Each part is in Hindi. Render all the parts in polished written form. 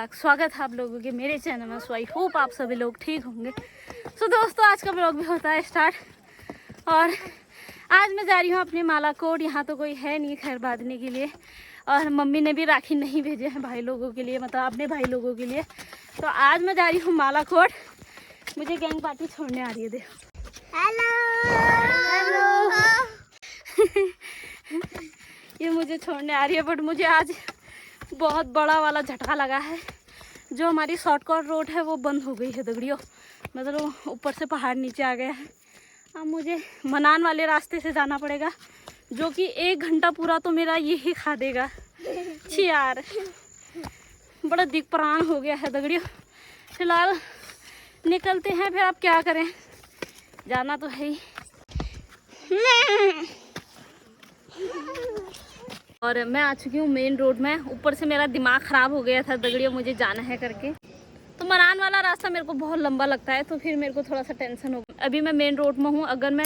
बैक। स्वागत है आप लोगों के मेरे चैनल में। सो आई होप आप सभी लोग ठीक होंगे। सो दोस्तों, आज का ब्लॉग भी होता है स्टार्ट और आज मैं जा रही हूँ अपने मालाकोट। यहाँ तो कोई है नहीं खैर बांधने के लिए, और मम्मी ने भी राखी नहीं भेजे हैं भाई लोगों के लिए, मतलब अपने भाई लोगों के लिए। तो आज मैं जा रही हूँ मालाकोट। मुझे गैंग पार्टी छोड़ने आ रही है। देखो, हेलो ये मुझे छोड़ने आ रही है, बट मुझे आज बहुत बड़ा वाला झटका लगा है। जो हमारी शॉर्टकट रोड है वो बंद हो गई है दगड़ियों, मतलब ऊपर से पहाड़ नीचे आ गया है। अब मुझे मनान वाले रास्ते से जाना पड़ेगा, जो कि 1 घंटा पूरा तो मेरा यही खा देगा। छी यार, बड़ा दिक प्राण हो गया है दगड़ियों। फिलहाल निकलते हैं, फिर अब क्या करें, जाना तो है ही। और मैं आ चुकी हूँ मेन रोड में। ऊपर से मेरा दिमाग ख़राब हो गया था दगड़ियों, मुझे जाना है करके। तो मनान वाला रास्ता मेरे को बहुत लंबा लगता है, तो फिर मेरे को थोड़ा सा टेंशन हो गया। अभी मैं मेन रोड में हूँ। अगर मैं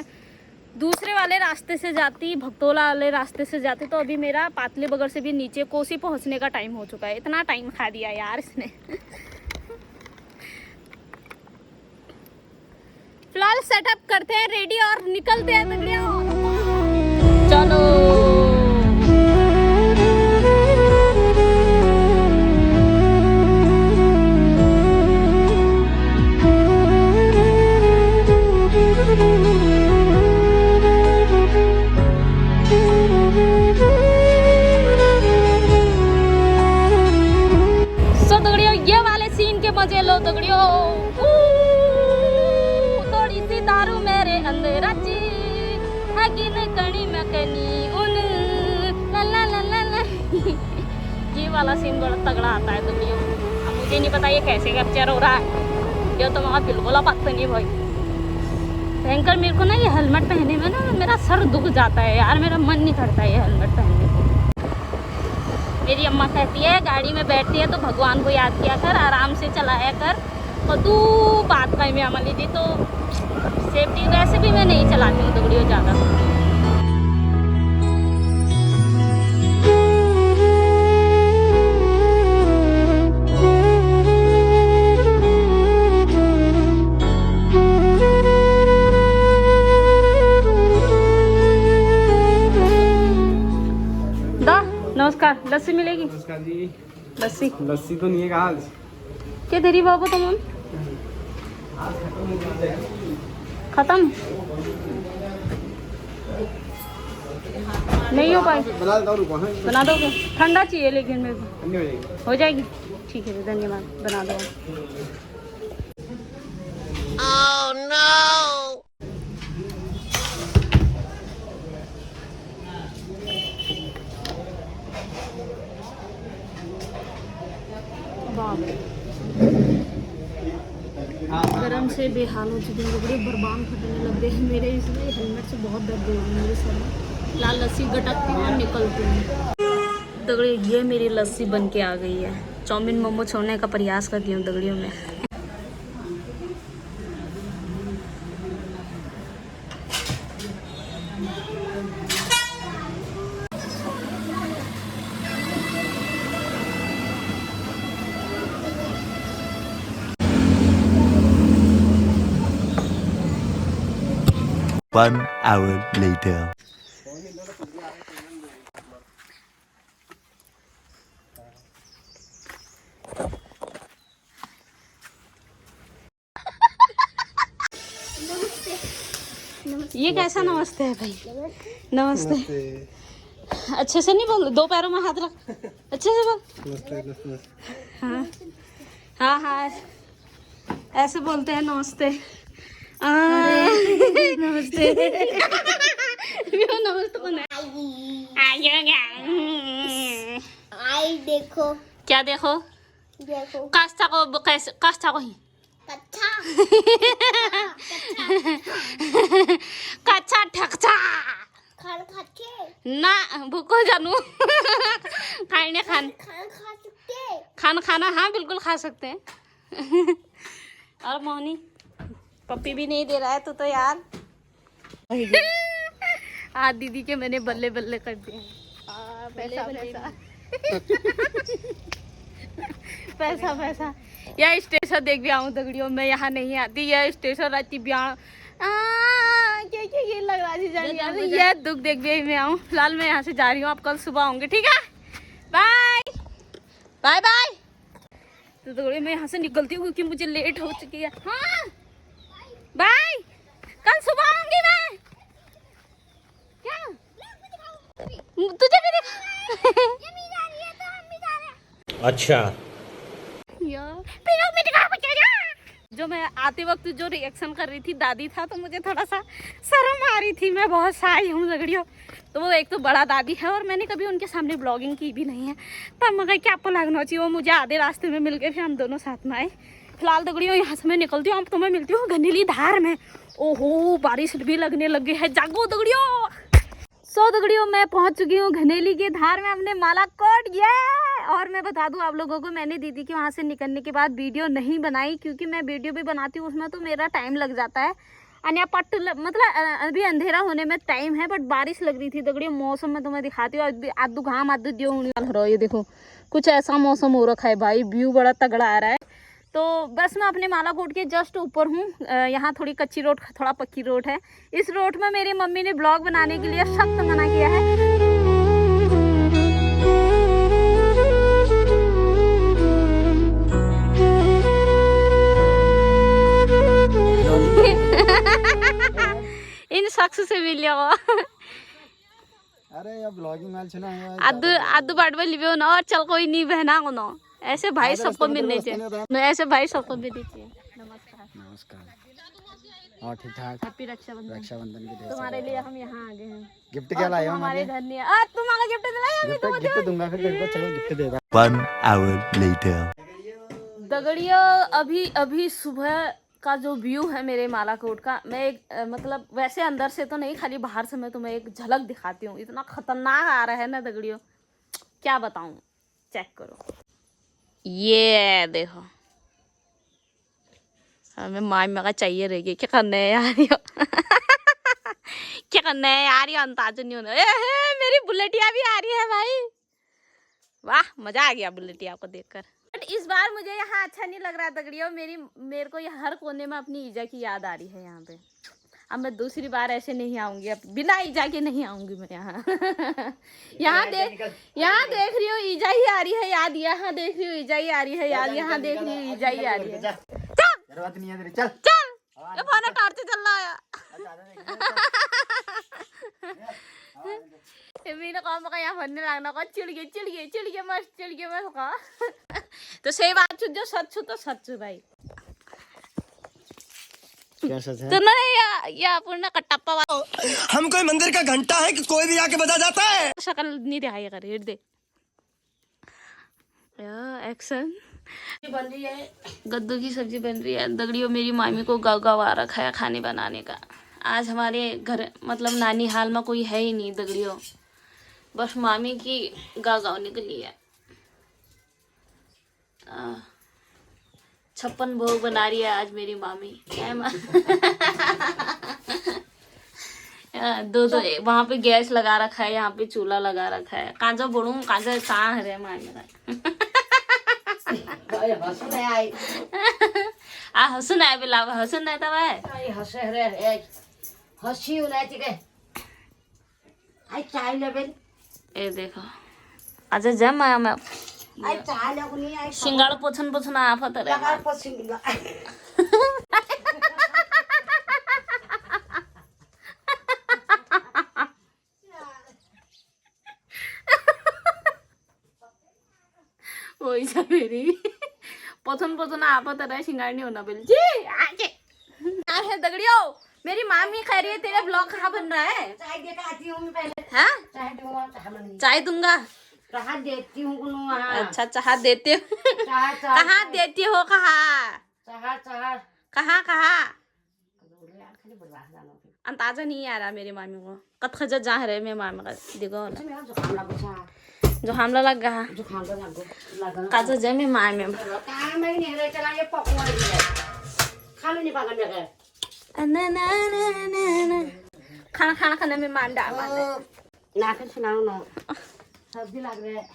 दूसरे वाले रास्ते से जाती, भगतोला वाले रास्ते से जाती, तो अभी मेरा पातली बगर से भी नीचे कोसी पहुँचने का टाइम हो चुका है। इतना टाइम खा दिया यार इसने। फिलहाल सेटअप करते हैं रेडी और निकलते हैं दगड़ियों। चलो मजे लो दगड़ियों। थोड़ी सी दारू मेरे अंदर अच्छी है कि न कणी में कनी उन ला ला ला ला ला। ये वाला सीन बड़ा तगड़ा आता है दगड़ियों। अब मुझे नहीं पता ये कैसे कैप्चर हो रहा है, ये तो वहाँ बिल्कुल पता नहीं भाई। भयंकर मेरे को ना ये हेलमेट पहने में ना मेरा सर दुख जाता है यार, मेरा मन नहीं करता है ये हेलमेट पहनने को। मेरी अम्मा कहती है गाड़ी में बैठती है तो भगवान को याद किया कर, आराम से चलाया कर, और तू बात का में अमल लीजिए। तो सेफ्टी वैसे भी मैं नहीं चलाती हूँ दगड़ियों ज़्यादा। नमस्कार, लस्सी मिलेगी? नमस्कार जी। लस्सी लस्सी तो नहीं है आज। क्या दे रही बाबू तुम? खत्म नहीं हो पाई? बना दोगे? ठंडा चाहिए लेकिन मेरे को। हो जाएगी, ठीक है, धन्यवाद, बना दो। Oh, no! गरम से बेहाल हो चुके हैं, बड़े बरबान फटने लग गए हैं मेरे, इसलिए हेलमेट से बहुत दर्द हो रहा है मेरे सर में। लाल लस्सी गटकती हूँ और निकलती हूँ दगड़ियों। ये मेरी लस्सी बन के आ गई है। चाउमीन मोमो छोड़ने का प्रयास करती हूँ दगड़ियों में। One hour later. ये कैसा नमस्ते है भाई? नमस्ते। अच्छे से नहीं बोल, 2 पैरों में हाथ रख, अच्छे से बोल। हाँ हाँ हाँ, ऐसे बोलते हैं नमस्ते। नमस्ते। नमस्ते कौन है? आई देखो। क्या देखो? देखो कास्ता को कैसे कास्ता को ही कच्चा कच्चा ठकचा खान खाते ना भूखो जानू। खाने खान खान खा सकते। खाना खाना हाँ बिल्कुल खा सकते हैं। और मोहनी पप्पी भी नहीं दे रहा है तो यार। आज दीदी के मैंने बल्ले बल्ले कर दिए। पैसा पैसा। पैसा पैसा। यह स्टेशन देख भी आऊँ दगड़ियों, मैं यहाँ नहीं आती। यह स्टेशन रहती ब्याह क्या क्या ये लग रहा है। यह दुख देख भी मैं आऊँ। फिलहाल मैं यहाँ से जा रही हूँ, आप कल सुबह आऊँगी, ठीक है? Bye bye bye. तो दगड़ियों मैं यहाँ से निकलती हूँ क्योंकि मुझे लेट हो चुकी है। हाँ बाय, कल सुबह आऊँगी मैं। क्या तुझे भी अच्छा जो मैं आते वक्त जो रिएक्शन कर रही थी दादी था, तो मुझे थोड़ा सा शर्म आ रही थी। मैं बहुत साई हूँ दगड़ियों। तो वो एक तो बड़ा दादी है और मैंने कभी उनके सामने ब्लॉगिंग की भी नहीं है, तब मगर क्या आपको लगना चाहिए। वो मुझे आधे रास्ते में मिल गए, फिर हम दोनों साथ में आए। फिलहाल दगड़ियों यहाँ से मैं निकलती हूँ, अब तो मैं मिलती हूँ घनेली धार में। ओहो बारिश भी लगने लग गई है, जागो दगड़ियों। सो दगड़ियों मैं पहुंच चुकी हूँ घनेली की धार में, हमने माला कोट। ये और मैं बता दूं आप लोगों को, मैंने दीदी के वहाँ से निकलने के बाद वीडियो नहीं बनाई, क्योंकि मैं वीडियो भी बनाती हूँ उसमें तो मेरा टाइम लग जाता है। अन्य पट मतलब अभी अंधेरा होने में टाइम है, बट बारिश लग रही थी दगड़ियों। मौसम में तुम्हें दिखाती हूँ, आदू घाम आदू दियो होने वाला रहा। ये देखो कुछ ऐसा मौसम हो रखा है भाई, व्यू बड़ा तगड़ा आ रहा है। तो बस मैं अपने माला कोट के जस्ट ऊपर हूँ। यहाँ थोड़ी कच्ची रोड, थोड़ा पक्की रोड है। इस रोड में मेरी मम्मी ने ब्लॉग बनाने के लिए सख्त मना किया है। इन शख्स से मिल जाओ। अरे यार ब्लॉगिंग माल सुना है आदू आदू बाट में लियो ना, और चल कोई नहीं बहना को ना। ऐसे भाई सबको मिलने चाहिए, ऐसे भाई सबको मिलने चाहिए। नमस्कार नमस्कार। और ठीक ठाक। हैप्पी रक्षाबंधन। रक्षाबंधन के तुम्हारे लिए हम यहाँ आ गए हैं। गिफ्ट क्या लाए हो हमारे घर नहीं तुम्हारा गिफ्ट दिलाया। गिफ्ट दूंगा फिर तेरे को, चलो गिफ्ट दे दो। 1 hour later दगड़ियों अभी अभी सुबह का जो व्यू है मेरे माला कोट का, मैं एक मतलब वैसे अंदर से तो नहीं, खाली बाहर से मैं तुम्हें एक झलक दिखाती हूँ। इतना खतरनाक आ रहा है ना दगड़ियों, क्या बताऊँ। चेक करो, ये देखो। हमें माई मगा चाहिए रहेगी। क्या करने है यार क्या करने है यार, ये अंदाज नहीं होना। मेरी बुलेटिया भी आ रही है भाई, वाह मजा आ गया बुलेटिया को देखकर। बट इस बार मुझे यहाँ अच्छा नहीं लग रहा दगड़ियों। मेरे को यहाँ हर कोने में अपनी ईजा की याद आ रही है यहाँ पे। अब मैं दूसरी बार ऐसे नहीं आऊंगी, अब बिना ईजा के नहीं आऊंगी मैं यहाँ। यहाँ देख रही हूँ ईजा ही आ रही है याद, यहाँ देख रही हूँ ईजा ही आ रही है याद, यहाँ देख रही हूँ ईजा ही आ रही है। चल चल ये फोन टॉर्च चल रहा है। मेरा काम का यहाँ भरने लगना का चिड़ गए मस्त का। तो सही बात छू, जो सच छू तो सच छू भाई। क्या सच है? तो नहीं या पूर्ण कटप्पा वाला हम कोई मंदिर का घंटा है कि कोई भी आके बजा जाता है। शक्ल नहीं दिखाई कर हिट दे एक्शन। बन रही है गद्दू की सब्जी बन रही है दगड़ियों। मेरी मामी को गाँव आ रखा है खाने बनाने का। आज हमारे घर मतलब नानी हाल में कोई है ही नहीं दगड़ियों, बस मामी की गाँव निकली है। 56 भोग बना रही है आज मेरी मामी। दो वहाँ पे गैस लगा रखा है, यहाँ पे चूल्हा लगा रखा है। कांजो बोलू कांजो कहाँ है मामी हसुन है बिला हसुन है तब ए देखो आज जम आया मैं सिंगाड़ पोछन आफत रे वही जा मेरी पोछन आफत रे सिंगाड़ नहीं होना बिल जी आके है दगड़ियों। मेरी मामी कह रही है तेरा ब्लॉग कहाँ बन रहा है? चाय देकर आती हूँ मैं पहले। हाँ चाय दूंगा, चाह देती हूँ। अच्छा चाह देते हो कहाँ देती हो? कहाँ अंदाजा नहीं आ रहा मेरी मामी को। कत खजा जा रहे मेरी मामी का देखो ना जो हमला लग गया काजा जे में मामी खाना खाने में मान डाल ना फिर सुनाओ ना सब्जी लग रहा है।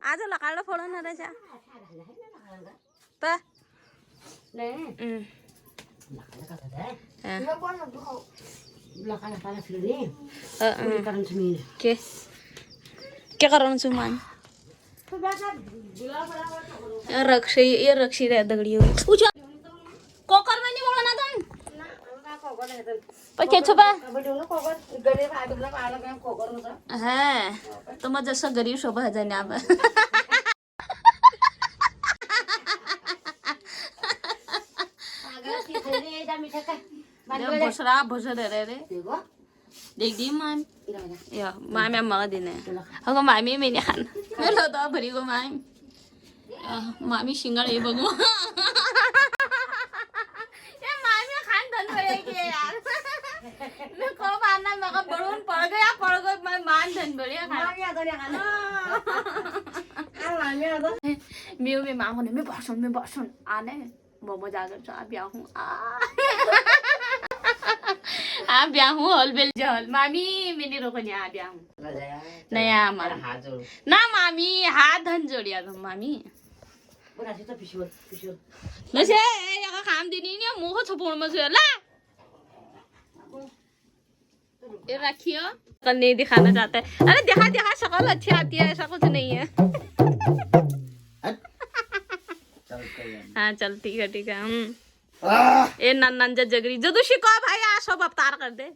आज लकाळलं फोडून ना त्याच्या तर के क्या करण छु मान ये रक्षी रे दगड़ी हुई उजा कोकर में नहीं बोला ना तुम पर के छुपा है तो मग जसं गरीब शोभा जाणे आप भोसरा भोसर रे रे देख दी माम या माम मगा देने अगं मामी मी नाही खान मेलो तो भरी गो माम मामी शिंगाळ हे बघू ये मामी खान धन पड़े के यार मैं को मारना मगा बड़ून पड़ गया मैं मान धन बढ़िया मैं मां होने में भाषण आने मोमो जाकर चाह ब्याह हूँ आ ब्याह हूँ हॉल बेल जहल मामी मैंने रोको नहीं आ ब्याह हूँ नया मामा ना मामी हाथ धन जोड़िया तुम मामी नसे यहाँ काम दिनी नहीं मुँह छुपोड़ में से ला ये रखियो कल नहीं दिखाना चाहता है अरे दिखा शक्ल अच्छी आती है ऐसा कुछ नहीं है हाँ चल ठीक है ए नंजा जगरी जदू शिको भाई आ सब अवतार कर दे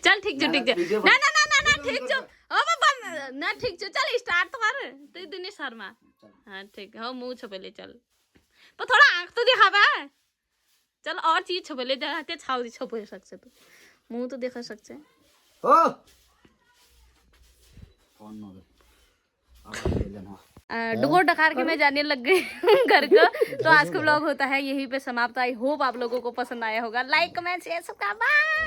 चल ठीक जो ना ठीक जो ओ बाबा ना ठीक जो चल स्टार्ट तो कर तू दिन शर्मा हाँ ठीक हो मुंह छपले चल पर थोड़ा आंख तो दिखावा चल और चीज छपले जाते छाव छपे सकते तू मुंह तो देखा सकते ओ डुगो डकार के मैं जाने लग गई घर को तो आज का व्लॉग होता है यहीं पे समाप्त। आई होप आप लोगों को पसंद आया होगा। Like comment share subscribe bye.